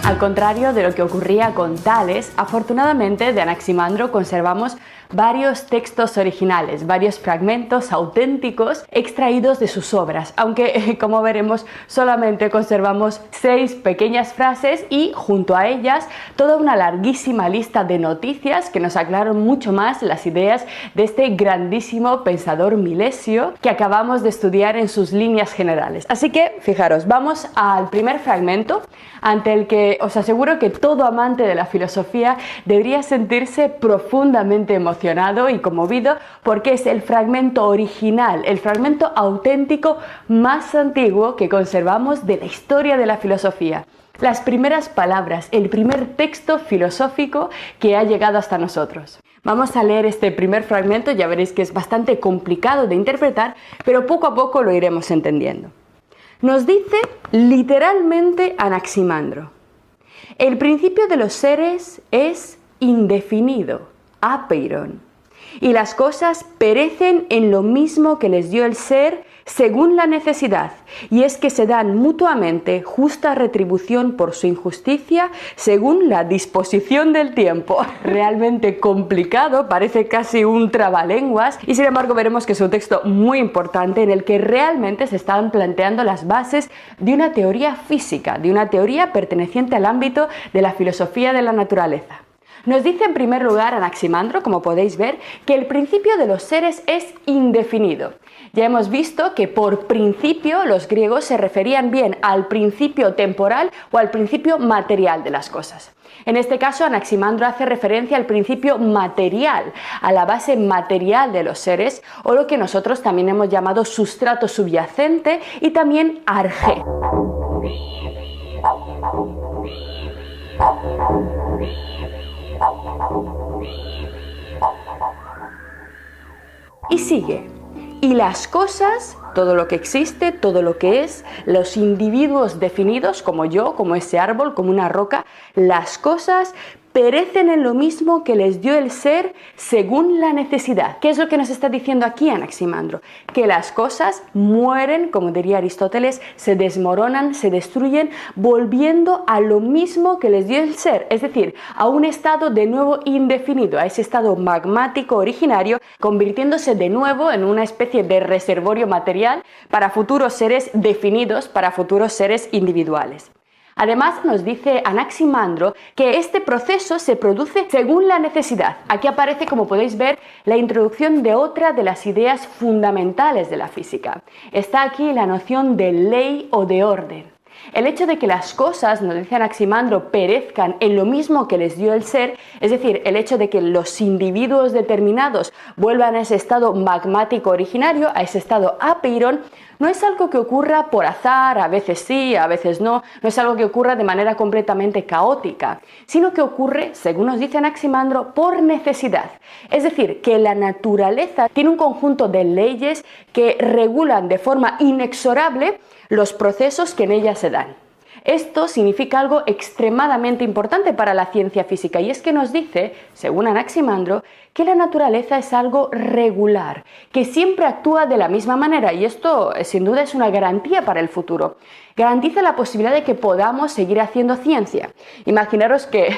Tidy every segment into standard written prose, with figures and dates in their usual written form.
Al contrario de lo que ocurría con Tales, afortunadamente de Anaximandro conservamos varios textos originales, varios fragmentos auténticos extraídos de sus obras, aunque como veremos solamente conservamos 6 pequeñas frases y junto a ellas toda una larguísima lista de noticias que nos aclaran mucho más las ideas de este grandísimo pensador milesio que acabamos de estudiar en sus líneas generales. Así que fijaros, vamos al primer fragmento ante el que os aseguro que todo amante de la filosofía debería sentirse profundamente emocionado y conmovido porque es el fragmento original, el fragmento auténtico más antiguo que conservamos de la historia de la filosofía. Las primeras palabras, el primer texto filosófico que ha llegado hasta nosotros. Vamos a leer este primer fragmento, ya veréis que es bastante complicado de interpretar, pero poco a poco lo iremos entendiendo. Nos dice literalmente Anaximandro: el principio de los seres es indefinido, apeiron, y las cosas perecen en lo mismo que les dio el ser según la necesidad, y es que se dan mutuamente justa retribución por su injusticia según la disposición del tiempo. Realmente complicado, parece casi un trabalenguas, y sin embargo veremos que es un texto muy importante en el que realmente se están planteando las bases de una teoría física, de una teoría perteneciente al ámbito de la filosofía de la naturaleza. Nos dice en primer lugar Anaximandro, como podéis ver, que el principio de los seres es indefinido. Ya hemos visto que por principio los griegos se referían bien al principio temporal o al principio material de las cosas. En este caso, Anaximandro hace referencia al principio material, a la base material de los seres, o lo que nosotros también hemos llamado sustrato subyacente y también arjé. Y sigue. Y las cosas, todo lo que existe, todo lo que es, los individuos definidos como yo, como ese árbol, como una roca, las cosas perecen en lo mismo que les dio el ser según la necesidad. ¿Qué es lo que nos está diciendo aquí Anaximandro? Que las cosas mueren, como diría Aristóteles, se desmoronan, se destruyen, volviendo a lo mismo que les dio el ser, es decir, a un estado de nuevo indefinido, a ese estado magmático originario, convirtiéndose de nuevo en una especie de reservorio material para futuros seres definidos, para futuros seres individuales. Además, nos dice Anaximandro que este proceso se produce según la necesidad. Aquí aparece, como podéis ver, la introducción de otra de las ideas fundamentales de la física. Está aquí la noción de ley o de orden. El hecho de que las cosas, nos dice Anaximandro, perezcan en lo mismo que les dio el ser, es decir, el hecho de que los individuos determinados vuelvan a ese estado magmático originario, a ese estado apeiron, no es algo que ocurra por azar, a veces sí, a veces no es algo que ocurra de manera completamente caótica, sino que ocurre, según nos dice Anaximandro, por necesidad. Es decir, que la naturaleza tiene un conjunto de leyes que regulan de forma inexorable los procesos que en ella se dan. Esto significa algo extremadamente importante para la ciencia física y es que nos dice, según Anaximandro, que la naturaleza es algo regular, que siempre actúa de la misma manera y esto sin duda es una garantía para el futuro. Garantiza la posibilidad de que podamos seguir haciendo ciencia. Imaginaros que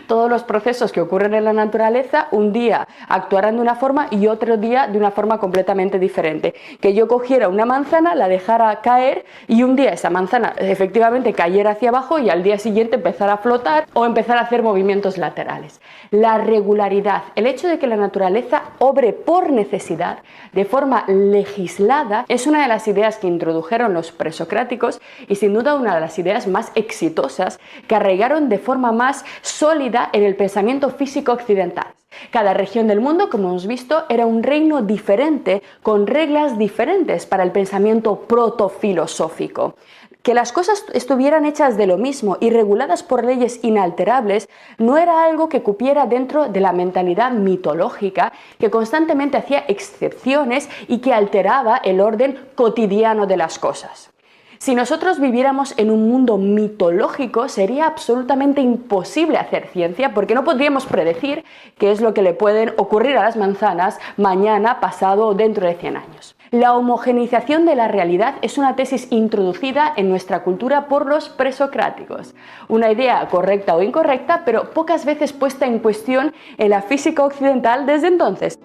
todos los procesos que ocurren en la naturaleza un día actuarán de una forma y otro día de una forma completamente diferente. Que yo cogiera una manzana, la dejara caer y un día esa manzana efectivamente cayera hacia abajo y al día siguiente empezara a flotar o empezar a hacer movimientos laterales. La regularidad, el hecho de que la naturaleza obre por necesidad, de forma legislada, es una de las ideas que introdujeron los presocráticos y sin duda una de las ideas más exitosas que arraigaron de forma más sólida en el pensamiento físico occidental. Cada región del mundo, como hemos visto, era un reino diferente, con reglas diferentes para el pensamiento protofilosófico. Que las cosas estuvieran hechas de lo mismo y reguladas por leyes inalterables no era algo que cupiera dentro de la mentalidad mitológica que constantemente hacía excepciones y que alteraba el orden cotidiano de las cosas. Si nosotros viviéramos en un mundo mitológico, sería absolutamente imposible hacer ciencia porque no podríamos predecir qué es lo que le pueden ocurrir a las manzanas mañana, pasado o dentro de 100 años. La homogeneización de la realidad es una tesis introducida en nuestra cultura por los presocráticos. Una idea correcta o incorrecta, pero pocas veces puesta en cuestión en la física occidental desde entonces.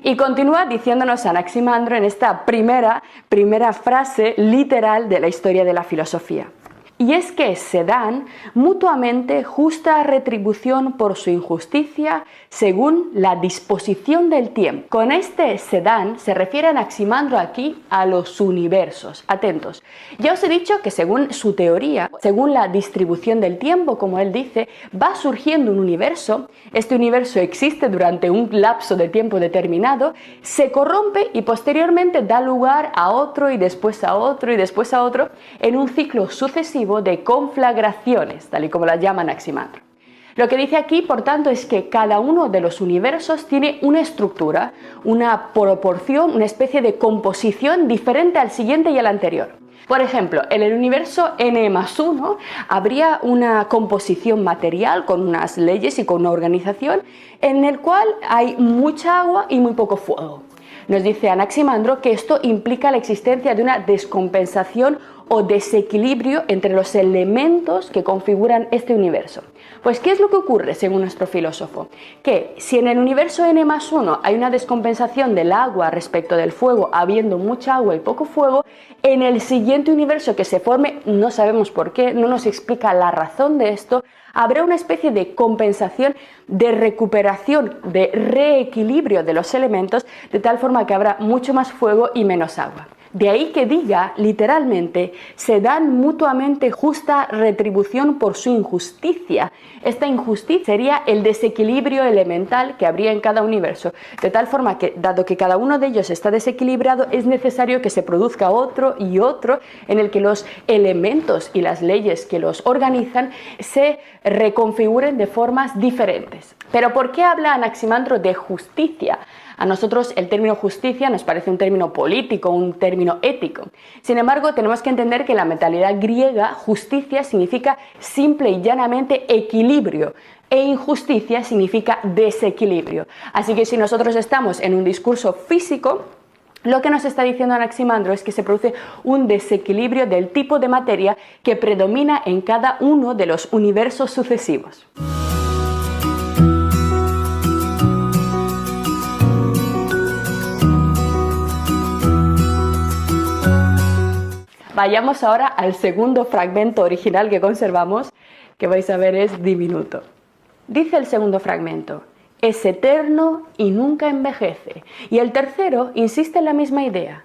Y continúa diciéndonos Anaximandro en esta primera frase literal de la historia de la filosofía. Y es que se dan mutuamente justa retribución por su injusticia según la disposición del tiempo. Con este se dan se refiere Anaximandro aquí a los universos. Atentos. Ya os he dicho que según su teoría, según la distribución del tiempo, como él dice, va surgiendo un universo. Este universo existe durante un lapso de tiempo determinado, se corrompe y posteriormente da lugar a otro y después a otro y después a otro en un ciclo sucesivo de conflagraciones, tal y como las llama Anaximandro. Lo que dice aquí, por tanto, es que cada uno de los universos tiene una estructura, una proporción, una especie de composición diferente al siguiente y al anterior. Por ejemplo, en el universo n+1 habría una composición material con unas leyes y con una organización en el cual hay mucha agua y muy poco fuego. Nos dice Anaximandro que esto implica la existencia de una descompensación o desequilibrio entre los elementos que configuran este universo. Pues, ¿qué es lo que ocurre según nuestro filósofo? Que si en el universo n+1 hay una descompensación del agua respecto del fuego, habiendo mucha agua y poco fuego, en el siguiente universo que se forme, no sabemos por qué, no nos explica la razón de esto, habrá una especie de compensación, de recuperación, de reequilibrio de los elementos, de tal forma que habrá mucho más fuego y menos agua. De ahí que diga, literalmente, se dan mutuamente justa retribución por su injusticia. Esta injusticia sería el desequilibrio elemental que habría en cada universo, de tal forma que, dado que cada uno de ellos está desequilibrado, es necesario que se produzca otro y otro en el que los elementos y las leyes que los organizan se reconfiguren de formas diferentes. Pero ¿por qué habla Anaximandro de justicia? A nosotros el término justicia nos parece un término político, un término ético. Sin embargo, tenemos que entender que en la mentalidad griega justicia significa simple y llanamente equilibrio e injusticia significa desequilibrio. Así que si nosotros estamos en un discurso físico, lo que nos está diciendo Anaximandro es que se produce un desequilibrio del tipo de materia que predomina en cada uno de los universos sucesivos. Vayamos ahora al segundo fragmento original que conservamos, que vais a ver es diminuto. Dice el segundo fragmento: es eterno y nunca envejece. Y el tercero insiste en la misma idea: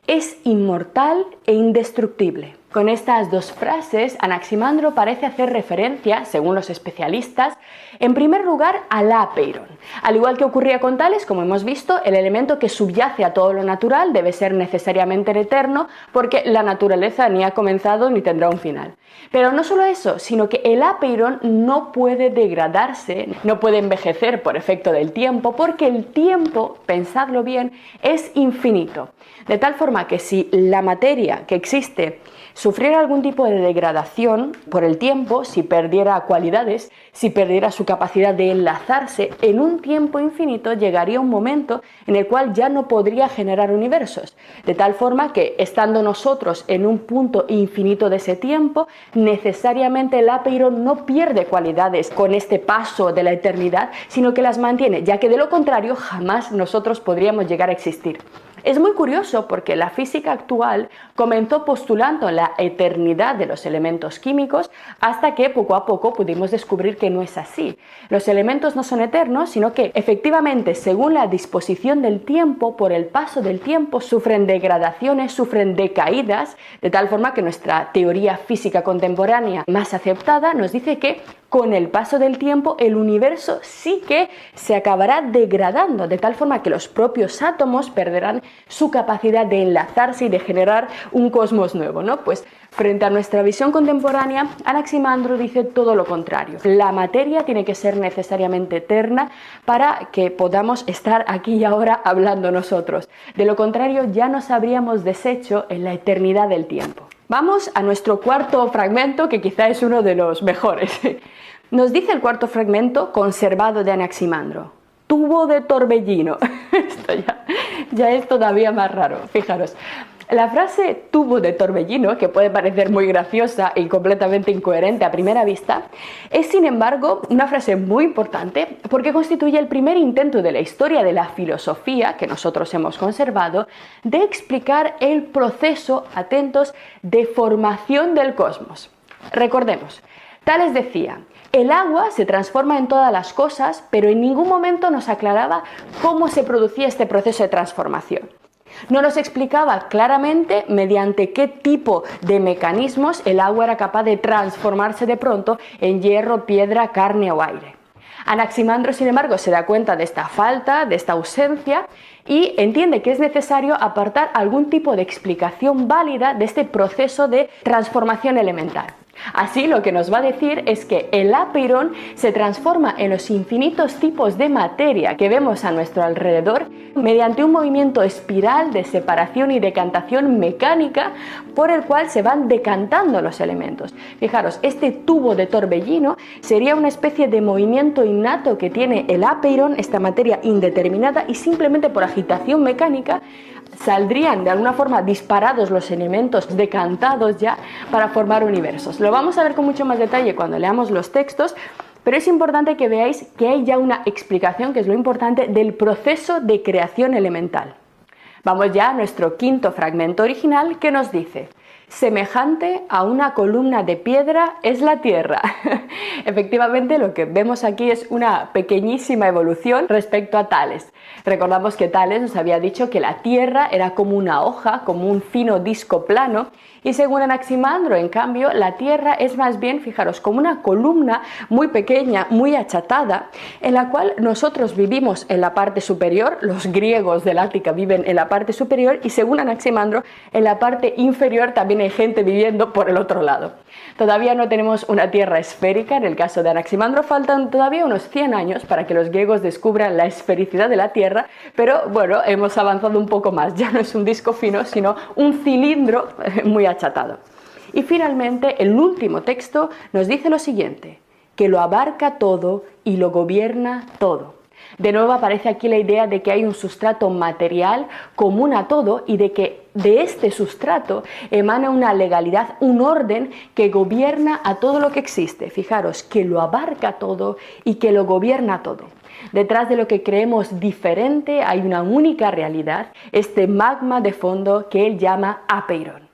es inmortal e indestructible. Con estas dos frases, Anaximandro parece hacer referencia, según los especialistas, en primer lugar al apeiron. Al igual que ocurría con Tales, como hemos visto, el elemento que subyace a todo lo natural debe ser necesariamente eterno, porque la naturaleza ni ha comenzado ni tendrá un final. Pero no solo eso, sino que el apeiron no puede degradarse, no puede envejecer por efecto del tiempo, porque el tiempo, pensadlo bien, es infinito. De tal forma que si la materia que existe sufriera algún tipo de degradación por el tiempo, si perdiera cualidades, si perdiera su capacidad de enlazarse, en un tiempo infinito llegaría un momento en el cual ya no podría generar universos. De tal forma que, estando nosotros en un punto infinito de ese tiempo, necesariamente el apeiron no pierde cualidades con este paso de la eternidad, sino que las mantiene, ya que de lo contrario jamás nosotros podríamos llegar a existir. Es muy curioso porque la física actual comenzó postulando la eternidad de los elementos químicos hasta que poco a poco pudimos descubrir que no es así. Los elementos no son eternos, sino que efectivamente, según la disposición del tiempo, por el paso del tiempo, sufren degradaciones, sufren decaídas, de tal forma que nuestra teoría física contemporánea más aceptada nos dice que con el paso del tiempo el universo sí que se acabará degradando, de tal forma que los propios átomos perderán su capacidad de enlazarse y de generar un cosmos nuevo, ¿no? Pues frente a nuestra visión contemporánea, Anaximandro dice todo lo contrario. La materia tiene que ser necesariamente eterna para que podamos estar aquí y ahora hablando nosotros. De lo contrario, ya nos habríamos deshecho en la eternidad del tiempo. Vamos a nuestro cuarto fragmento, que quizá es uno de los mejores. Nos dice el cuarto fragmento conservado de Anaximandro: tubo de torbellino. Esto ya ya es todavía más raro. Fijaros, la frase tubo de torbellino, que puede parecer muy graciosa y completamente incoherente a primera vista, es sin embargo una frase muy importante porque constituye el primer intento de la historia de la filosofía que nosotros hemos conservado de explicar el proceso, atentos, de formación del cosmos. Recordemos, Tales decía: el agua se transforma en todas las cosas, pero en ningún momento nos aclaraba cómo se producía este proceso de transformación. No nos explicaba claramente mediante qué tipo de mecanismos el agua era capaz de transformarse de pronto en hierro, piedra, carne o aire. Anaximandro, sin embargo, se da cuenta de esta falta, de esta ausencia, y entiende que es necesario apartar algún tipo de explicación válida de este proceso de transformación elemental. Así, lo que nos va a decir es que el apeirón se transforma en los infinitos tipos de materia que vemos a nuestro alrededor mediante un movimiento espiral de separación y decantación mecánica por el cual se van decantando los elementos. Fijaros, este tubo de torbellino sería una especie de movimiento innato que tiene el apeirón, esta materia indeterminada, y simplemente por agitación mecánica saldrían de alguna forma disparados los elementos decantados ya para formar universos. Lo vamos a ver con mucho más detalle cuando leamos los textos, pero es importante que veáis que hay ya una explicación, que es lo importante, del proceso de creación elemental. Vamos ya a nuestro quinto fragmento original, que nos dice: semejante a una columna de piedra es la Tierra. Efectivamente, lo que vemos aquí es una pequeñísima evolución respecto a Tales. Recordamos que Tales nos había dicho que la Tierra era como una hoja, como un fino disco plano, y según Anaximandro, en cambio, la Tierra es más bien, fijaros, como una columna muy pequeña, muy achatada, en la cual nosotros vivimos en la parte superior, los griegos del Ática viven en la parte superior, y según Anaximandro, en la parte inferior también hay gente viviendo por el otro lado. Todavía no tenemos una Tierra esférica, en el caso de Anaximandro faltan todavía unos 100 años para que los griegos descubran la esfericidad de la Tierra, pero bueno, hemos avanzado un poco más, ya no es un disco fino, sino un cilindro muy achatado. Y finalmente, el último texto nos dice lo siguiente: que lo abarca todo y lo gobierna todo. De nuevo aparece aquí la idea de que hay un sustrato material común a todo y de que de este sustrato emana una legalidad, un orden que gobierna a todo lo que existe. Fijaros, que lo abarca todo y que lo gobierna todo. Detrás de lo que creemos diferente hay una única realidad, este magma de fondo que él llama apeirón.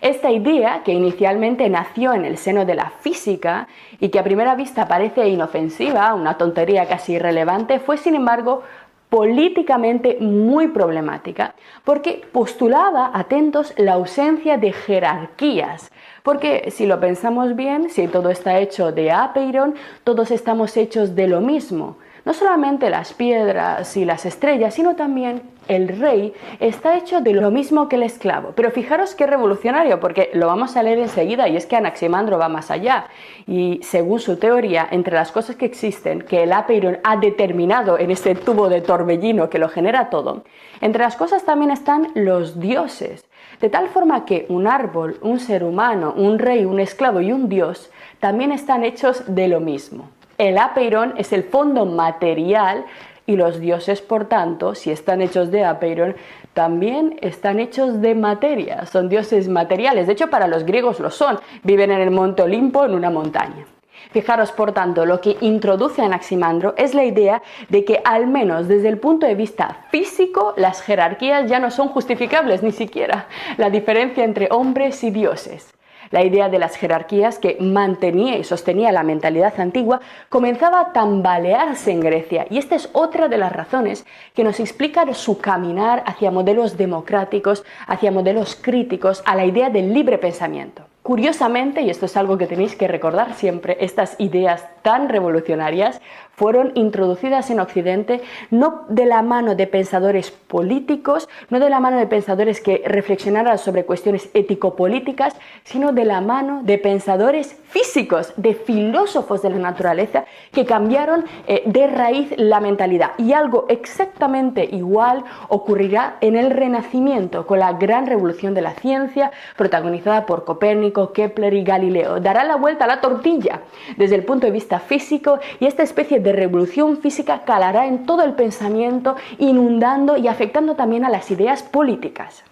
Esta idea, que inicialmente nació en el seno de la física y que a primera vista parece inofensiva, una tontería casi irrelevante, fue sin embargo políticamente muy problemática, porque postulaba, atentos, la ausencia de jerarquías. Porque si lo pensamos bien, si todo está hecho de apeirón, todos estamos hechos de lo mismo. No solamente las piedras y las estrellas, sino también el rey está hecho de lo mismo que el esclavo. Pero fijaros qué revolucionario, porque lo vamos a leer enseguida, y es que Anaximandro va más allá. Y según su teoría, entre las cosas que existen, que el apeirón ha determinado en este tubo de torbellino que lo genera todo, entre las cosas también están los dioses. De tal forma que un árbol, un ser humano, un rey, un esclavo y un dios también están hechos de lo mismo. El apeirón es el fondo material y los dioses, por tanto, si están hechos de apeirón, también están hechos de materia, son dioses materiales. De hecho, para los griegos lo son, viven en el monte Olimpo, en una montaña. Fijaros, por tanto, lo que introduce Anaximandro es la idea de que, al menos desde el punto de vista físico, las jerarquías ya no son justificables, ni siquiera la diferencia entre hombres y dioses. La idea de las jerarquías, que mantenía y sostenía la mentalidad antigua, comenzaba a tambalearse en Grecia, y esta es otra de las razones que nos explican su caminar hacia modelos democráticos, hacia modelos críticos a la idea del libre pensamiento. Curiosamente, y esto es algo que tenéis que recordar siempre, estas ideas tan revolucionarias fueron introducidas en Occidente no de la mano de pensadores políticos, no de la mano de pensadores que reflexionaran sobre cuestiones ético-políticas, sino de la mano de pensadores físicos, de filósofos de la naturaleza, que cambiaron de raíz la mentalidad. Y algo exactamente igual ocurrirá en el Renacimiento, con la gran revolución de la ciencia, protagonizada por Copérnico, Copérnico, Kepler y Galileo. Dará la vuelta a la tortilla desde el punto de vista físico y esta especie de revolución física calará en todo el pensamiento, inundando y afectando también a las ideas políticas.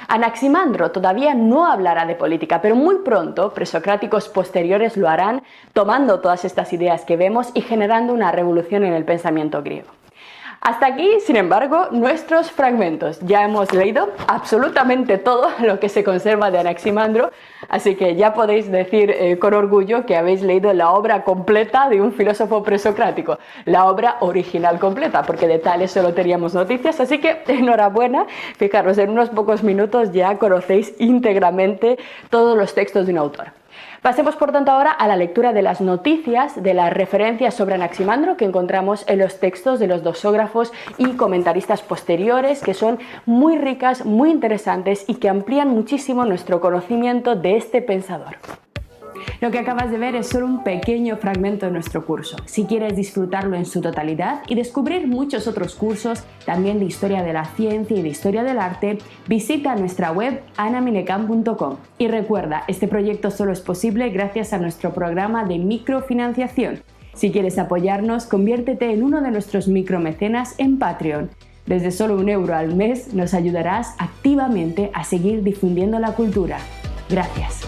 Anaximandro todavía no hablará de política, pero muy pronto presocráticos posteriores lo harán, tomando todas estas ideas que vemos y generando una revolución en el pensamiento griego. Hasta aquí, sin embargo, nuestros fragmentos. Ya hemos leído absolutamente todo lo que se conserva de Anaximandro, así que ya podéis decir con orgullo que habéis leído la obra completa de un filósofo presocrático, la obra original completa, porque de tales solo teníamos noticias, así que enhorabuena. Fijaros, en unos pocos minutos ya conocéis íntegramente todos los textos de un autor. Pasemos por tanto ahora a la lectura de las noticias, de las referencias sobre Anaximandro que encontramos en los textos de los dosógrafos y comentaristas posteriores, que son muy ricas, muy interesantes y que amplían muchísimo nuestro conocimiento de este pensador. Lo que acabas de ver es solo un pequeño fragmento de nuestro curso. Si quieres disfrutarlo en su totalidad y descubrir muchos otros cursos, también de historia de la ciencia y de historia del arte, visita nuestra web anaminecam.com. Y recuerda, este proyecto solo es posible gracias a nuestro programa de microfinanciación. Si quieres apoyarnos, conviértete en uno de nuestros micromecenas en Patreon. Desde solo €1 al mes nos ayudarás activamente a seguir difundiendo la cultura. Gracias.